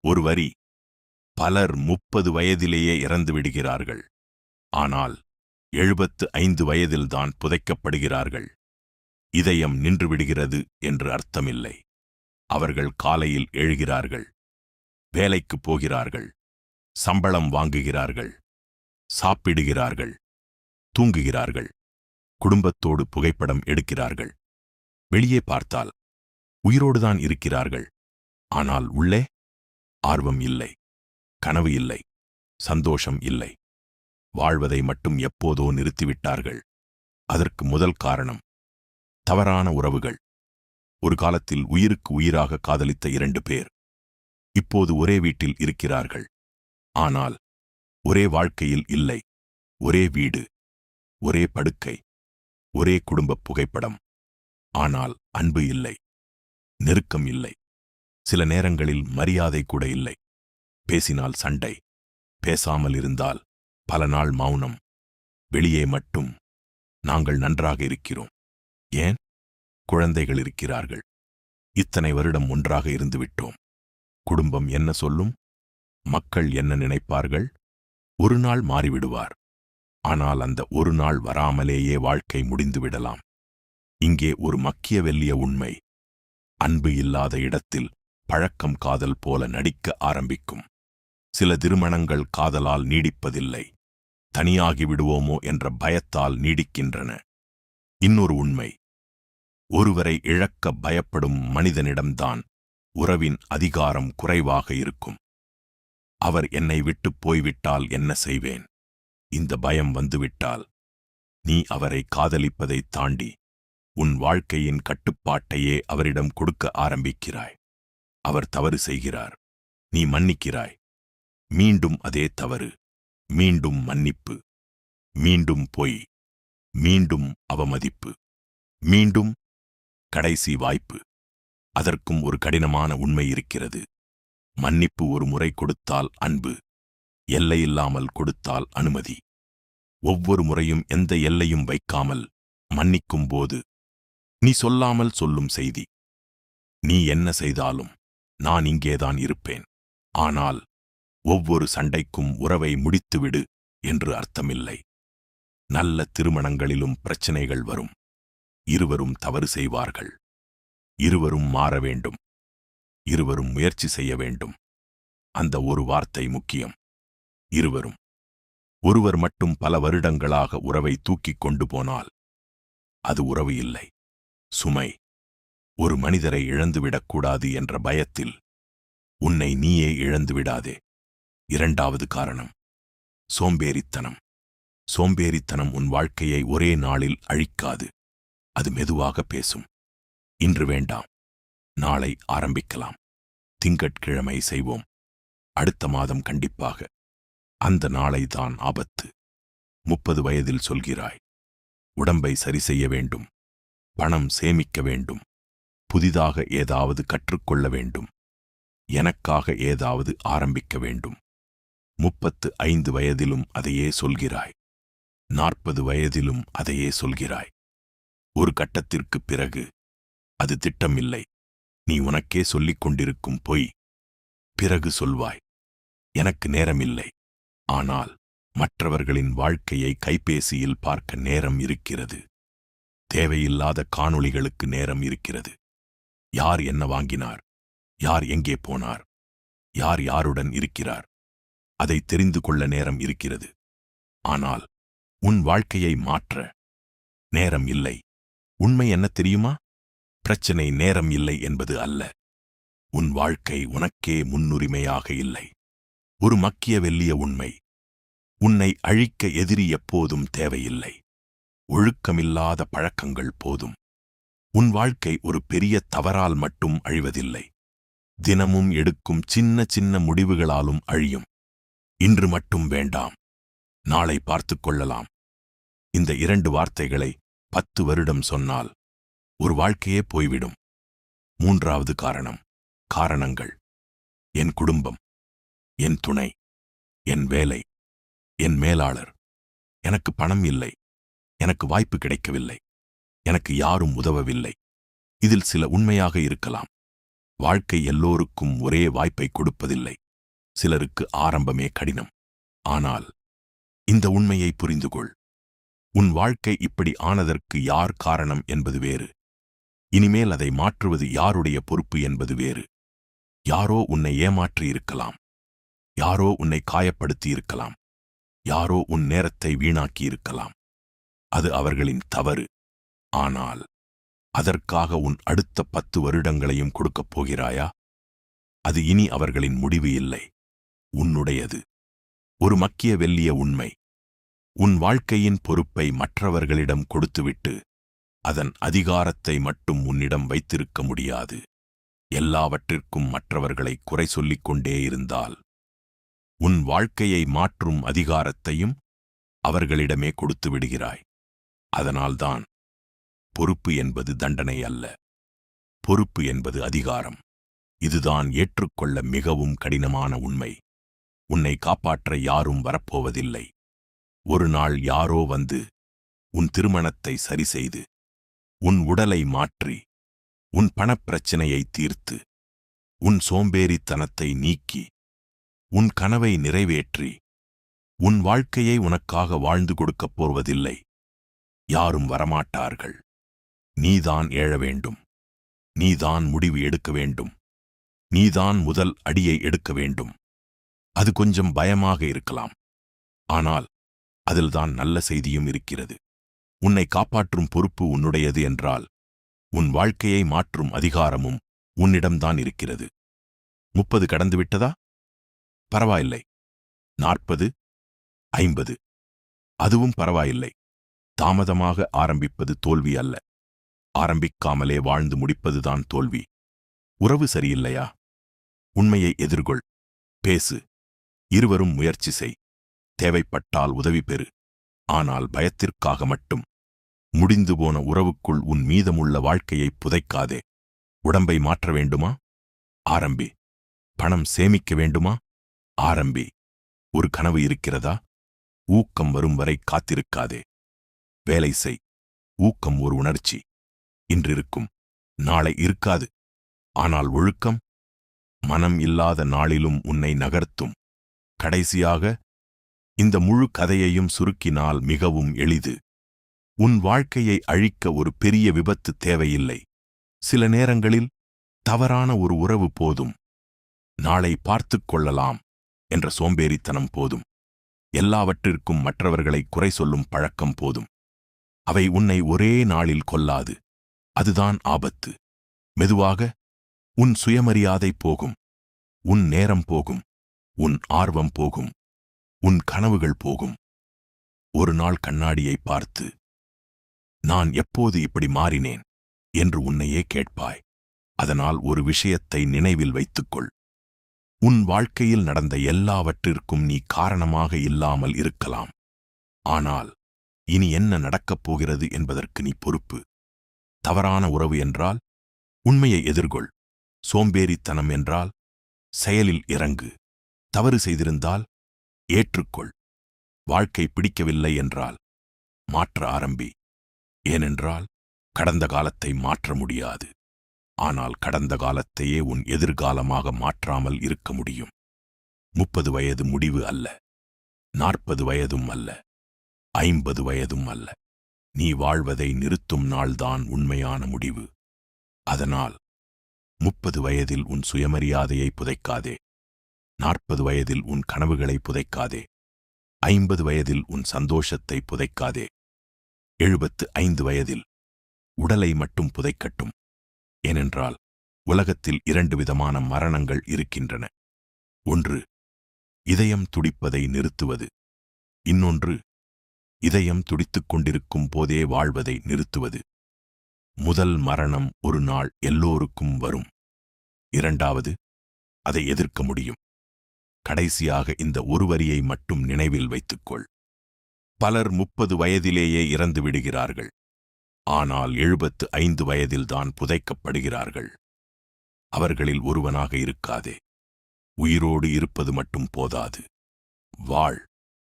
ஒரு வரி. பலர் 30 வயதிலேயே இறந்து விடுகிறார்கள். ஆனால் 75 வயதில்தான் புதைக்கப்படுகிறார்கள். இதயம் நின்றுவிடுகிறது என்று அர்த்தமில்லை. அவர்கள் காலையில் எழுகிறார்கள், வேலைக்குப் போகிறார்கள், சம்பளம் வாங்குகிறார்கள், சாப்பிடுகிறார்கள், தூங்குகிறார்கள், குடும்பத்தோடு புகைப்படம் எடுக்கிறார்கள். வெளியே பார்த்தால் உயிரோடுதான் இருக்கிறார்கள். ஆனால் உள்ளே ஆர்வம் இல்லை, கனவு இல்லை, சந்தோஷம் இல்லை. வாழ்வதை மட்டும் எப்போதோ நிறுத்திவிட்டார்கள். அதற்கு முதல் காரணம் தவறான உறவுகள். ஒரு காலத்தில் உயிருக்கு உயிராக காதலித்த 2 பேர் இப்போது ஒரே வீட்டில் இருக்கிறார்கள். ஆனால் ஒரே வாழ்க்கையில் இல்லை. ஒரே வீடு, ஒரே படுக்கை, ஒரே குடும்பப் புகைப்படம். ஆனால் அன்பு இல்லை, நெருக்கம் இல்லை, சில நேரங்களில் மரியாதை கூட இல்லை. பேசினால் சண்டை, பேசாமல் இருந்தால் பல நாள் மௌனம். வெளியே மட்டும் நாங்கள் நன்றாக இருக்கிறோம். ஏன்? குழந்தைகள் இருக்கிறார்கள். இத்தனை வருடம் ஒன்றாக இருந்துவிட்டோம். குடும்பம் என்ன சொல்லும்? மக்கள் என்ன நினைப்பார்கள்? ஒரு நாள் மாறிவிடுவார். ஆனால் அந்த ஒரு நாள் வராமலேயே வாழ்க்கை முடிந்துவிடலாம். இங்கே ஒரு மக்கியவெல்லிய உண்மை. அன்பு இல்லாத இடத்தில் பழக்கம் காதல் போல நடிக்க ஆரம்பிக்கும். சில திருமணங்கள் காதலால் நீடிப்பதில்லை, தனியாகி விடுவோமோ என்ற பயத்தால் நீடிக்கின்றன. இன்னொரு உண்மை, ஒருவரை இழக்க பயப்படும் மனிதனிடம்தான் உறவின் அதிகாரம் குறைவாக இருக்கும். அவர் என்னை விட்டுப் போய்விட்டால் என்ன செய்வேன்? இந்த பயம் வந்துவிட்டால் நீ அவரை காதலிப்பதைத் தாண்டி உன் வாழ்க்கையின் கட்டுப்பாட்டையே அவரிடம் கொடுக்க ஆரம்பிக்கிறாய். அவர் தவறு செய்கிறார், நீ மன்னிக்கிறாய். மீண்டும் அதே தவறு, மீண்டும் மன்னிப்பு, மீண்டும் பொய், மீண்டும் அவமதிப்பு, மீண்டும் கடைசி வாய்ப்பு. அதற்கும் ஒரு கடினமான உண்மை இருக்கிறது. மன்னிப்பு ஒரு முறை கொடுத்தால் அன்பு, எல்லையில்லாமல் கொடுத்தால் அனுமதி. ஒவ்வொரு முறையும் எந்த எல்லையும் வைக்காமல் மன்னிக்கும் போது நீ சொல்லாமல் சொல்லும் செய்தி, நீ என்ன செய்தாலும் நான் இங்கேதான் இருப்பேன். ஆனால் ஒவ்வொரு சண்டைக்கும் உறவை முடித்துவிடு என்று அர்த்தமில்லை. நல்ல திருமணங்களிலும் பிரச்சனைகள் வரும். இருவரும் தவறு செய்வார்கள். இருவரும் மாற வேண்டும். இருவரும் முயற்சி செய்ய வேண்டும். அந்த ஒரு வார்த்தை முக்கியம். இருவரும். ஒருவர் மட்டும் பல வருடங்களாக உறவை தூக்கிக் கொண்டு போனால் அது உறவு இல்லை, சுமை. ஒரு மனிதரை இழந்துவிடக்கூடாது என்ற பயத்தில் உன்னை நீயே இழந்துவிடாதே. 2வது காரணம், சோம்பேறித்தனம். சோம்பேறித்தனம் உன் வாழ்க்கையை ஒரே நாளில் அழிக்காது. அது மெதுவாக பேசும். இன்று வேண்டாம், நாளை ஆரம்பிக்கலாம். திங்கட்கிழமை செய்வோம், அடுத்த மாதம் கண்டிப்பாக. அந்த நாளை தான் ஆபத்து. 30 வயதில் சொல்கிறாய், உடம்பை சரி செய்ய வேண்டும், பணம் சேமிக்க வேண்டும், புதிதாக ஏதாவது கற்றுக்கொள்ள வேண்டும், எனக்காக ஏதாவது ஆரம்பிக்க வேண்டும். 35 வயதிலும் அதையே சொல்கிறாய். 40 வயதிலும் அதையே சொல்கிறாய். ஒரு கட்டத்திற்குப் பிறகு அது திட்டமில்லை, நீ உனக்கே சொல்லிக் கொண்டிருக்கும் பொய். பிறகு சொல்வாய், எனக்கு நேரமில்லை. ஆனால் மற்றவர்களின் வாழ்க்கையை கைபேசியில் பார்க்க நேரம் இருக்கிறது. தேவையில்லாத காணொளிகளுக்கு நேரம் இருக்கிறது. யார் என்ன வாங்கினார், யார் எங்கே போனார், யார் யாருடன் இருக்கிறார், அதை தெரிந்து கொள்ள நேரம் இருக்கிறது. ஆனால் உன் வாழ்க்கையை மாற்ற நேரம் இல்லை. உண்மை என்ன தெரியுமா? பிரச்சனை நேரம் இல்லை என்பது அல்ல. உன் வாழ்க்கை உனக்கே முன்னுரிமையாக இல்லை. ஒரு மக்கியவெல்லிய உண்மை. உன்னை அழிக்க எதிரி எப்போதும் தேவையில்லை. ஒழுக்கமில்லாத பழக்கங்கள் போதும். உன் வாழ்க்கை ஒரு பெரிய தவறால் மட்டும் அழிவதில்லை. தினமும் எடுக்கும் சின்ன சின்ன முடிவுகளாலும் அழியும். இன்று மட்டும் வேண்டாம், நாளை பார்த்துக் கொள்ளலாம். இந்த 2 வார்த்தைகளை 10 வருடம் சொன்னால் ஒரு வாழ்க்கையே போய்விடும். 3வது காரணம், காரணங்கள். என் குடும்பம், என் துணை, என் வேலை, என் மேலாளர். எனக்கு பணம் இல்லை, எனக்கு வாய்ப்பு கிடைக்கவில்லை, எனக்கு யாரும் உதவவில்லை. இதில் சில உண்மையாக இருக்கலாம், வாழ்க்கை எல்லோருக்கும் ஒரே வாய்ப்பை கொடுப்பதில்லை. சிலருக்கு ஆரம்பமே கடினம். ஆனால் இந்த உண்மையை புரிந்து கொள். உன் வாழ்க்கை இப்படி ஆனதற்கு யார் காரணம் என்பது வேறு. இனிமேல் அதை மாற்றுவது யாருடைய பொறுப்பு என்பது வேறு. யாரோ உன்னை ஏமாற்றி இருக்கலாம். யாரோ உன்னை காயப்படுத்தி இருக்கலாம். யாரோ உன் நேரத்தை வீணாக்கி இருக்கலாம். அது அவர்களின் தவறு. ஆனால் அதற்காக உன் அடுத்த 10 வருடங்களையும் கொடுக்கப் போகிறாயா? அது இனி அவர்களின் முடிவு இல்லை, உன்னுடையது. ஒரு மக்கிய வெல்லிய உண்மை. உன் வாழ்க்கையின் பொறுப்பை மற்றவர்களிடம் கொடுத்துவிட்டு அதன் அதிகாரத்தை மட்டும் உன்னிடம் வைத்திருக்க முடியாது. எல்லாவற்றிற்கும் மற்றவர்களை குறை சொல்லிக் கொண்டே இருந்தால் உன் வாழ்க்கையை மாற்றும் அதிகாரத்தையும் அவர்களிடமே கொடுத்து விடுகிறாய். அதனால்தான் பொறுப்பு என்பது தண்டனை அல்ல, பொறுப்பு என்பது அதிகாரம். இதுதான் ஏற்றுக்கொள்ள மிகவும் கடினமான உண்மை. உன்னை காப்பாற்ற யாரும் வரப்போவதில்லை. ஒரு நாள் யாரோ வந்து உன் திருமணத்தை சரிசெய்து, உன் உடலை மாற்றி, உன் பணப்பிரச்சனையை தீர்த்து, உன் சோம்பேறித்தனத்தை நீக்கி, உன் கனவை நிறைவேற்றி, உன் வாழ்க்கையை உனக்காக வாழ்ந்து கொடுக்கப் போவதில்லை. யாரும் வரமாட்டார்கள். நீதான் எழ வேண்டும். நீதான் முடிவு எடுக்க வேண்டும். நீதான் முதல் அடியை எடுக்க வேண்டும். அது கொஞ்சம் பயமாக இருக்கலாம். ஆனால் அதில்தான் நல்ல செய்தியும் இருக்கிறது. உன்னை காப்பாற்றும் பொறுப்பு உன்னுடையது என்றால் உன் வாழ்க்கையை மாற்றும் அதிகாரமும் உன்னிடம்தான் இருக்கிறது. 30 கடந்துவிட்டதா? பரவாயில்லை. 40, 50, அதுவும் பரவாயில்லை. தாமதமாக ஆரம்பிப்பது தோல்வி அல்ல. ஆரம்பிக்காமலே வாழ்ந்து முடிப்பதுதான் தோல்வி. உறவு சரியில்லையா? உண்மையை எதிர்கொள். பேசு. இருவரும் முயற்சி செய். தேவைப்பட்டால் உதவி பெறு. ஆனால் பயத்திற்காக மட்டும் முடிந்து போன உறவுக்குள் உன் மீதமுள்ள வாழ்க்கையை புதைக்காதே. உடம்பை மாற்ற வேண்டுமா? ஆரம்பி. பணம் சேமிக்க வேண்டுமா? ஆரம்பி. ஒரு கனவு இருக்கிறதா? ஊக்கம் வரும் வரை காத்திருக்காதே. வேலை செய். ஊக்கம் ஒரு உணர்ச்சி. இன்றிருக்கும், நாளை இருக்காது. ஆனால் ஒழுக்கம் மனம் இல்லாத நாளிலும் உன்னை நகர்த்தும். கடைசியாக, இந்த முழு கதையையும் சுருக்கினால் மிகவும் எளிது. உன் வாழ்க்கையை அழிக்க ஒரு பெரிய விபத்து தேவையில்லை. சில நேரங்களில் தவறான ஒரு உறவு போதும். நாளை பார்த்துக் கொள்ளலாம் என்ற சோம்பேறித்தனம் போதும். எல்லாவற்றிற்கும் மற்றவர்களை குறை சொல்லும் பழக்கம் போதும். அவை உன்னை ஒரே நாளில் கொல்லாது. அதுதான் ஆபத்து. மெதுவாக உன் சுயமரியாதை போகும். உன் நேரம் போகும். உன் ஆர்வம் போகும். உன் கனவுகள் போகும். ஒரு நாள் கண்ணாடியை பார்த்து, நான் எப்போது இப்படி மாறினேன் என்று உன்னையே கேட்பாய். அதனால் ஒரு விஷயத்தை நினைவில் வைத்துக்கொள். உன் வாழ்க்கையில் நடந்த எல்லாவற்றிற்கும் நீ காரணமாக இல்லாமல் இருக்கலாம். ஆனால் இனி என்ன நடக்கப் போகிறது என்பதற்கு நீ பொறுப்பு. தவறான உறவு என்றால் உண்மையை எதிர்கொள். சோம்பேறித்தனம் என்றால் செயலில் இறங்கு. தவறு செய்திருந்தால் ஏற்றுக்கொள். வாழ்க்கை பிடிக்கவில்லை என்றால் மாற்ற ஆரம்பி. ஏனென்றால் கடந்த காலத்தை மாற்ற முடியாது. ஆனால் கடந்த காலத்தையே உன் எதிர்காலமாக மாற்றாமல் இருக்க முடியும். 30 வயது முடிவு அல்ல. 40 வயதும் அல்ல. 50 வயதும் அல்ல. நீ வாழ்வதை நிறுத்தும் நாள்தான் உண்மையான முடிவு. அதனால் 30 வயதில் உன் சுயமரியாதையை புதைக்காதே. 40 வயதில் உன் கனவுகளை புதைக்காதே. 50 வயதில் உன் சந்தோஷத்தை புதைக்காதே. 75 வயதில் உடலை மட்டும் புதைக்கட்டும். ஏனென்றால் உலகத்தில் 2 விதமான மரணங்கள் இருக்கின்றன. ஒன்று, இதயம் துடிப்பதை நிறுத்துவது. இன்னொன்று, இதயம் துடித்துக் கொண்டிருக்கும் போதே வாழ்வதை நிறுத்துவது. முதல் மரணம் ஒரு நாள் எல்லோருக்கும் வரும். இரண்டாவது, அதை எதிர்க்க முடியும். கடைசியாக இந்த ஒரு வரியை மட்டும் நினைவில் வைத்துக்கொள். பலர் 30 வயதிலேயே இறந்து விடுகிறார்கள். ஆனால் 75 வயதில்தான் புதைக்கப்படுகிறார்கள். அவர்களில் ஒருவனாக இருக்காதே. உயிரோடு இருப்பது மட்டும் போதாது. வாழ்.